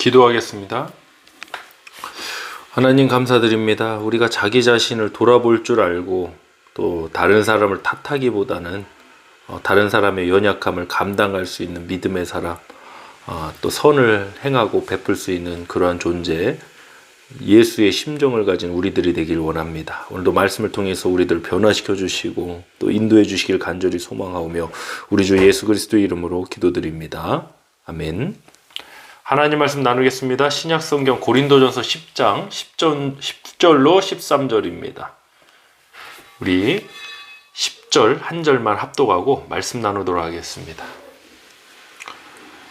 기도하겠습니다. 하나님 감사드립니다. 우리가 자기 자신을 돌아볼 줄 알고 또 다른 사람을 탓하기보다는 다른 사람의 연약함을 감당할 수 있는 믿음의 사람, 또 선을 행하고 베풀 수 있는 그러한 존재, 예수의 심정을 가진 우리들이 되길 원합니다. 오늘도 말씀을 통해서 우리들 변화시켜 주시고 또 인도해 주시길 간절히 소망하오며 우리 주 예수 그리스도의 이름으로 기도드립니다. 아멘. 하나님 말씀 나누겠습니다. 신약성경 고린도전서 10장 10절로 13절입니다. 우리 10절 한 절만 합독하고 말씀 나누도록 하겠습니다.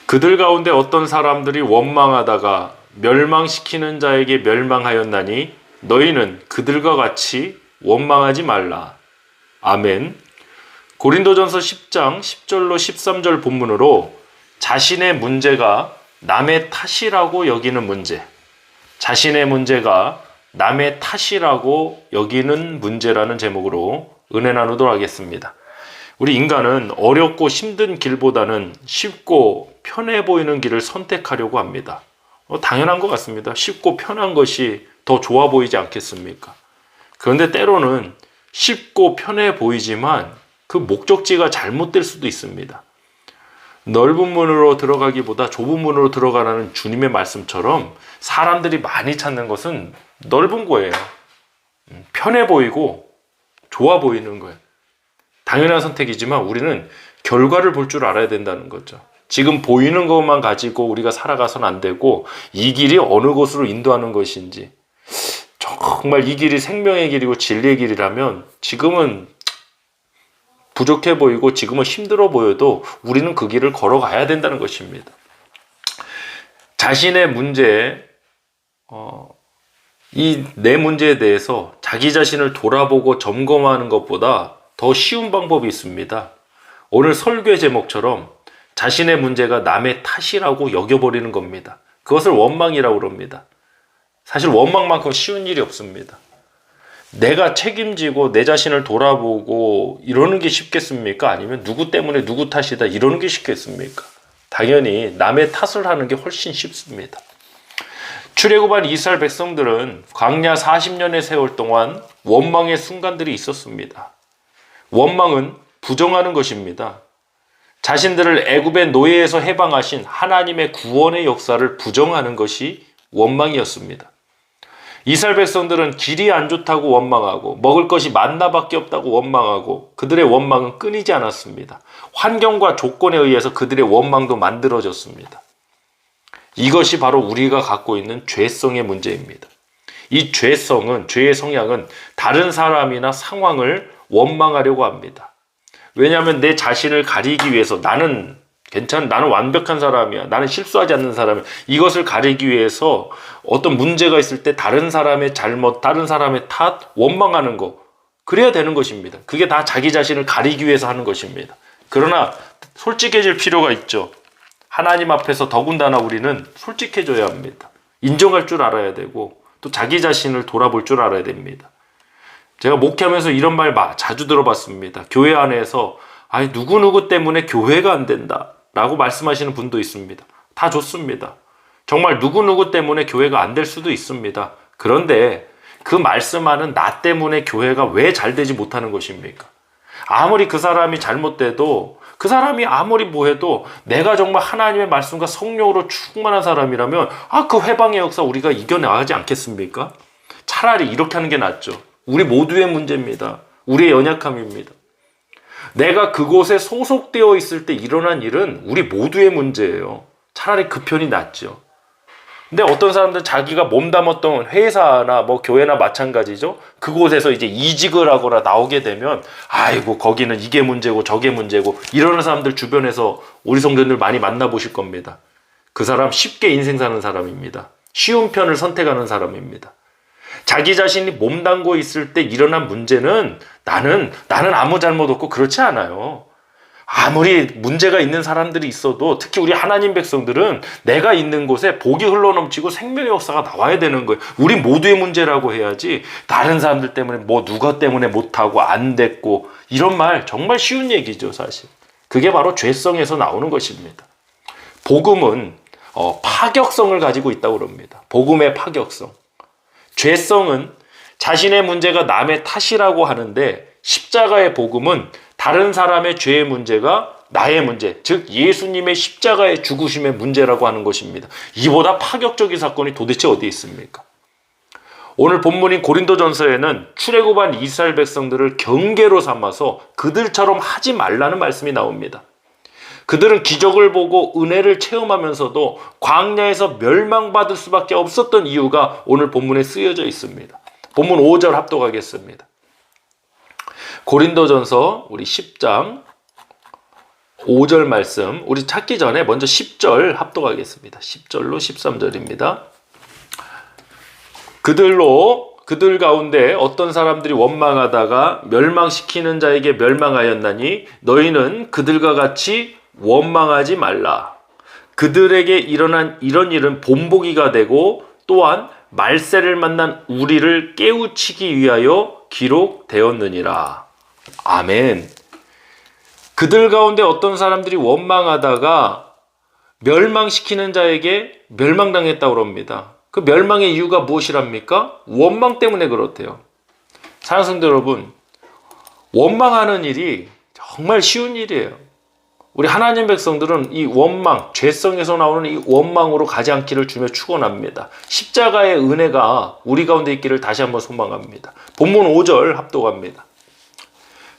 그들 가운데 어떤 사람들이 원망하다가 멸망시키는 자에게 멸망하였나니 너희는 그들과 같이 원망하지 말라. 아멘. 고린도전서 10장 10절로 13절 본문으로 자신의 문제가 남의 탓이라고 여기는 문제, 자신의 문제가 남의 탓이라고 여기는 문제라는 제목으로 은혜 나누도록 하겠습니다. 우리 인간은 어렵고 힘든 길보다는 쉽고 편해 보이는 길을 선택하려고 합니다. 당연한 것 같습니다. 쉽고 편한 것이 더 좋아 보이지 않겠습니까? 그런데 때로는 쉽고 편해 보이지만 그 목적지가 잘못될 수도 있습니다. 넓은 문으로 들어가기보다 좁은 문으로 들어가라는 주님의 말씀처럼 사람들이 많이 찾는 것은 넓은 거예요. 편해 보이고 좋아 보이는 거예요. 당연한 선택이지만 우리는 결과를 볼 줄 알아야 된다는 거죠. 지금 보이는 것만 가지고 우리가 살아가서는 안 되고 이 길이 어느 곳으로 인도하는 것인지, 정말 이 길이 생명의 길이고 진리의 길이라면 지금은 부족해 보이고 지금은 힘들어 보여도 우리는 그 길을 걸어가야 된다는 것입니다. 자신의 문제에 이 내 문제에 대해서 자기 자신을 돌아보고 점검하는 것보다 더 쉬운 방법이 있습니다. 오늘 설교의 제목처럼 자신의 문제가 남의 탓이라고 여겨버리는 겁니다. 그것을 원망이라고 그럽니다. 사실 원망만큼 쉬운 일이 없습니다. 내가 책임지고 내 자신을 돌아보고 이러는 게 쉽겠습니까? 아니면 누구 때문에 누구 탓이다 이러는 게 쉽겠습니까? 당연히 남의 탓을 하는 게 훨씬 쉽습니다. 출애굽한 이스라엘 백성들은 광야 40년의 세월 동안 원망의 순간들이 있었습니다. 원망은 부정하는 것입니다. 자신들을 애굽의 노예에서 해방하신 하나님의 구원의 역사를 부정하는 것이 원망이었습니다. 이스라엘 백성들은 길이 안 좋다고 원망하고 먹을 것이 만나밖에 없다고 원망하고 그들의 원망은 끊이지 않았습니다. 환경과 조건에 의해서 그들의 원망도 만들어졌습니다. 이것이 바로 우리가 갖고 있는 죄성의 문제입니다. 이 죄성은, 죄의 성향은 다른 사람이나 상황을 원망하려고 합니다. 왜냐하면 내 자신을 가리기 위해서 나는 완벽한 사람이야, 나는 실수하지 않는 사람이야, 이것을 가리기 위해서 어떤 문제가 있을 때 다른 사람의 잘못, 다른 사람의 탓, 원망하는 거, 그래야 되는 것입니다. 그게 다 자기 자신을 가리기 위해서 하는 것입니다. 그러나 솔직해질 필요가 있죠. 하나님 앞에서 더군다나 우리는 솔직해져야 합니다. 인정할 줄 알아야 되고 또 자기 자신을 돌아볼 줄 알아야 됩니다. 제가 목회하면서 이런 말 자주 들어봤습니다. 교회 안에서 누구누구 때문에 교회가 안 된다 라고 말씀하시는 분도 있습니다. 다 좋습니다. 정말 누구누구 때문에 교회가 안 될 수도 있습니다. 그런데 그 말씀하는 나 때문에 교회가 왜 잘 되지 못하는 것입니까? 아무리 그 사람이 잘못돼도, 그 사람이 아무리 뭐해도 내가 정말 하나님의 말씀과 성령으로 충만한 사람이라면 그 회방의 역사 우리가 이겨나가지 않겠습니까? 차라리 이렇게 하는 게 낫죠. 우리 모두의 문제입니다. 우리의 연약함입니다. 내가 그곳에 소속되어 있을 때 일어난 일은 우리 모두의 문제예요. 차라리 그 편이 낫죠. 근데 어떤 사람들은 자기가 몸담았던 회사나 교회나 마찬가지죠. 그곳에서 이제 이직을 하거나 나오게 되면 거기는 이게 문제고 저게 문제고 이러는 사람들 주변에서 우리 성도님들 많이 만나보실 겁니다. 그 사람 쉽게 인생 사는 사람입니다. 쉬운 편을 선택하는 사람입니다. 자기 자신이 몸담고 있을 때 일어난 문제는 나는 아무 잘못 없고 그렇지 않아요. 아무리 문제가 있는 사람들이 있어도 특히 우리 하나님 백성들은 내가 있는 곳에 복이 흘러넘치고 생명의 역사가 나와야 되는 거예요. 우리 모두의 문제라고 해야지 다른 사람들 때문에 누가 때문에 못하고 안 됐고 이런 말 정말 쉬운 얘기죠. 사실 그게 바로 죄성에서 나오는 것입니다. 복음은 파격성을 가지고 있다고 그럽니다. 복음의 파격성. 죄성은 자신의 문제가 남의 탓이라고 하는데 십자가의 복음은 다른 사람의 죄의 문제가 나의 문제, 즉 예수님의 십자가의 죽으심의 문제라고 하는 것입니다. 이보다 파격적인 사건이 도대체 어디 있습니까? 오늘 본문인 고린도전서에는 출애굽한 이스라엘 백성들을 경계로 삼아서 그들처럼 하지 말라는 말씀이 나옵니다. 그들은 기적을 보고 은혜를 체험하면서도 광야에서 멸망받을 수밖에 없었던 이유가 오늘 본문에 쓰여져 있습니다. 본문 5절 합독하겠습니다. 고린도전서 우리 10장 5절 말씀 우리 찾기 전에 먼저 10절 합독하겠습니다. 10절로 13절입니다. 그들 가운데 어떤 사람들이 원망하다가 멸망시키는 자에게 멸망하였나니 너희는 그들과 같이 원망하지 말라. 그들에게 일어난 이런 일은 본보기가 되고 또한 말세를 만난 우리를 깨우치기 위하여 기록되었느니라. 아멘. 그들 가운데 어떤 사람들이 원망하다가 멸망시키는 자에게 멸망당했다고 합니다. 그 멸망의 이유가 무엇이랍니까? 원망 때문에 그렇대요. 사랑하는 성도 여러분, 원망하는 일이 정말 쉬운 일이에요. 우리 하나님 백성들은 이 원망, 죄성에서 나오는 이 원망으로 가지 않기를 주며 축원합니다. 십자가의 은혜가 우리 가운데 있기를 다시 한번 소망합니다. 본문 5절 합독합니다.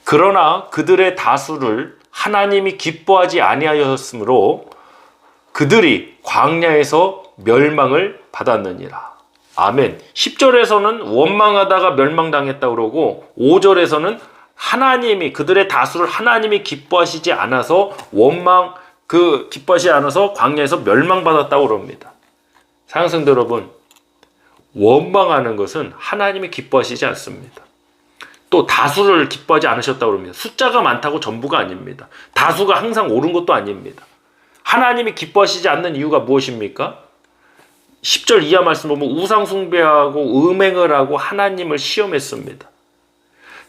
그러나 그들의 다수를 하나님이 기뻐하지 아니하였으므로 그들이 광야에서 멸망을 받았느니라. 아멘. 10절에서는 원망하다가 멸망당했다고 그러고 5절에서는 하나님이 그들의 다수를 하나님이 기뻐하시지 않아서 기뻐하시지 않아서 광야에서 멸망받았다고 그럽니다. 사랑하는 성도 여러분, 원망하는 것은 하나님이 기뻐하시지 않습니다. 또 다수를 기뻐하지 않으셨다고 그럽니다. 숫자가 많다고 전부가 아닙니다. 다수가 항상 옳은 것도 아닙니다. 하나님이 기뻐하시지 않는 이유가 무엇입니까? 10절 이하 말씀 보면 우상 숭배하고 음행을 하고 하나님을 시험했습니다.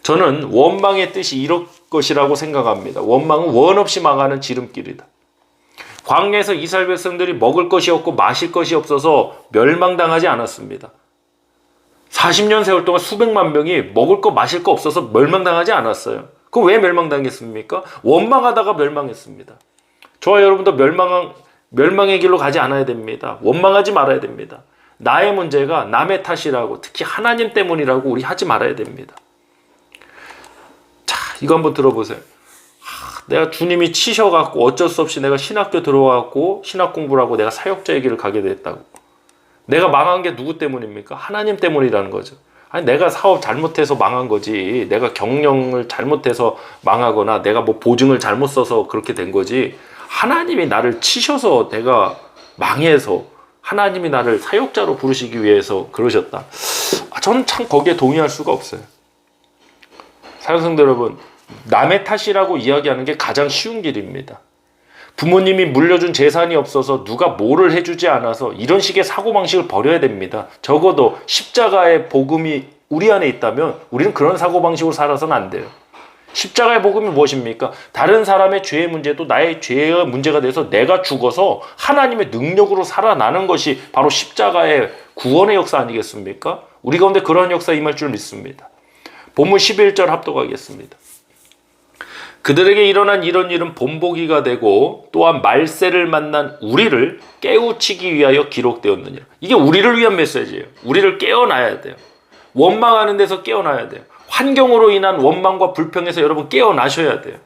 저는 원망의 뜻이 이럴 것이라고 생각합니다. 원망은 원 없이 망하는 지름길이다. 광야에서 이스라엘 백성들이 먹을 것이 없고 마실 것이 없어서 멸망당하지 않았습니다. 40년 세월 동안 수백만 명이 먹을 거 마실 거 없어서 멸망당하지 않았어요. 그럼 왜 멸망당했습니까? 원망하다가 멸망했습니다. 저와 여러분도 멸망의 길로 가지 않아야 됩니다. 원망하지 말아야 됩니다. 나의 문제가 남의 탓이라고, 특히 하나님 때문이라고 우리 하지 말아야 됩니다. 자, 이거 한번 들어보세요. 내가 주님이 치셔갖고 어쩔 수 없이 내가 신학교 들어와갖고 신학 공부를 하고 내가 사역자의 길을 가게 됐다고. 내가 망한 게 누구 때문입니까? 하나님 때문이라는 거죠. 아니, 내가 사업 잘못해서 망한 거지. 내가 경영을 잘못해서 망하거나 내가 뭐 보증을 잘못 써서 그렇게 된 거지. 하나님이 나를 치셔서 내가 망해서 하나님이 나를 사역자로 부르시기 위해서 그러셨다. 저는 참 거기에 동의할 수가 없어요. 사랑하는 성도 여러분, 남의 탓이라고 이야기하는 게 가장 쉬운 길입니다. 부모님이 물려준 재산이 없어서 누가 뭐를 해주지 않아서 이런 식의 사고방식을 버려야 됩니다. 적어도 십자가의 복음이 우리 안에 있다면 우리는 그런 사고방식으로 살아서는 안 돼요. 십자가의 복음이 무엇입니까? 다른 사람의 죄의 문제도 나의 죄의 문제가 돼서 내가 죽어서 하나님의 능력으로 살아나는 것이 바로 십자가의 구원의 역사 아니겠습니까? 우리 가운데 그러한 역사 임할 줄 믿습니다. 본문 11절 합독하겠습니다. 그들에게 일어난 이런 일은 본보기가 되고 또한 말세를 만난 우리를 깨우치기 위하여 기록되었느니라. 이게 우리를 위한 메시지예요. 우리를 깨어나야 돼요. 원망하는 데서 깨어나야 돼요. 환경으로 인한 원망과 불평에서 여러분 깨어나셔야 돼요.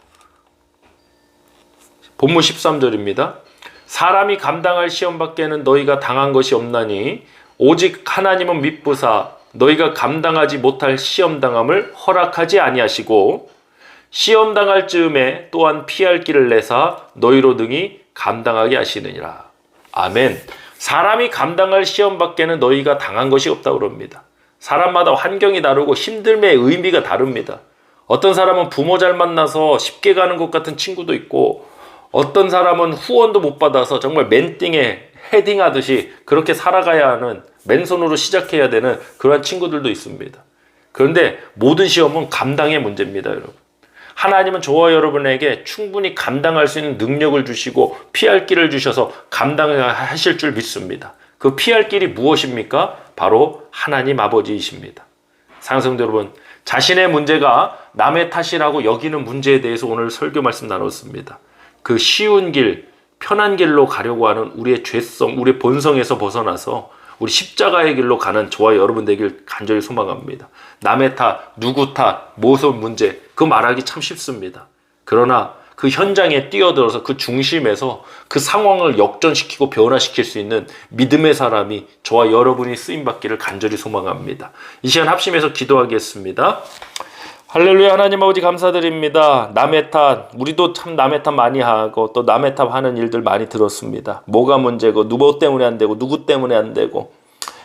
본문 13절입니다. 사람이 감당할 시험밖에는 너희가 당한 것이 없나니 오직 하나님은 미쁘사 너희가 감당하지 못할 시험당함을 허락하지 아니하시고 시험당할 즈음에 또한 피할 길을 내사 너희로 등이 감당하게 하시느니라. 아멘. 사람이 감당할 시험밖에는 너희가 당한 것이 없다고 그럽니다. 사람마다 환경이 다르고 힘듦의 의미가 다릅니다. 어떤 사람은 부모 잘 만나서 쉽게 가는 것 같은 친구도 있고 어떤 사람은 후원도 못 받아서 정말 맨띵에 헤딩하듯이 그렇게 살아가야 하는, 맨손으로 시작해야 되는 그러한 친구들도 있습니다. 그런데 모든 시험은 감당의 문제입니다, 여러분. 하나님은 저와 여러분에게 충분히 감당할 수 있는 능력을 주시고 피할 길을 주셔서 감당하실 줄 믿습니다. 그 피할 길이 무엇입니까? 바로 하나님 아버지이십니다. 사랑성도 여러분, 자신의 문제가 남의 탓이라고 여기는 문제에 대해서 오늘 설교 말씀 나눴습니다. 그 쉬운 길, 편한 길로 가려고 하는 우리의 죄성, 우리의 본성에서 벗어나서 우리 십자가의 길로 가는 저와 여러분 되길 간절히 소망합니다. 남의 탓, 누구 탓, 무슨 문제, 그 말하기 참 쉽습니다. 그러나 그 현장에 뛰어들어서 그 중심에서 그 상황을 역전시키고 변화시킬 수 있는 믿음의 사람이 저와 여러분이 쓰임받기를 간절히 소망합니다. 이 시간 합심해서 기도하겠습니다. 할렐루야. 하나님 아버지 감사드립니다. 남의 탓, 우리도 참 남의 탓 많이 하고 또 남의 탓 하는 일들 많이 들었습니다. 뭐가 문제고 누구 때문에 안 되고 누구 때문에 안 되고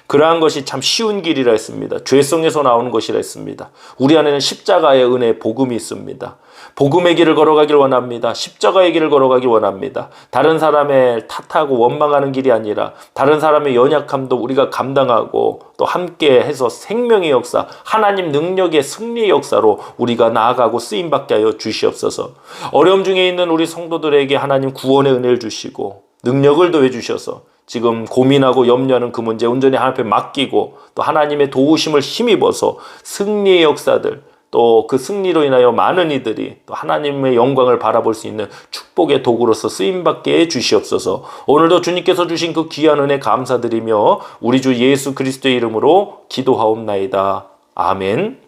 그러한 것이 참 쉬운 길이라 했습니다. 죄성에서 나오는 것이라 했습니다. 우리 안에는 십자가의 은혜, 복음이 있습니다. 복음의 길을 걸어가길 원합니다. 십자가의 길을 걸어가길 원합니다. 다른 사람의 탓하고 원망하는 길이 아니라 다른 사람의 연약함도 우리가 감당하고 또 함께 해서 생명의 역사, 하나님 능력의 승리의 역사로 우리가 나아가고 쓰임받게 하여 주시옵소서. 어려움 중에 있는 우리 성도들에게 하나님 구원의 은혜를 주시고 능력을 더해 주셔서 지금 고민하고 염려하는 그 문제 온전히 하나님 앞에 맡기고 또 하나님의 도우심을 힘입어서 승리의 역사들 또 그 승리로 인하여 많은 이들이 또 하나님의 영광을 바라볼 수 있는 축복의 도구로서 쓰임받게 해 주시옵소서. 오늘도 주님께서 주신 그 귀한 은혜 감사드리며 우리 주 예수 그리스도의 이름으로 기도하옵나이다. 아멘.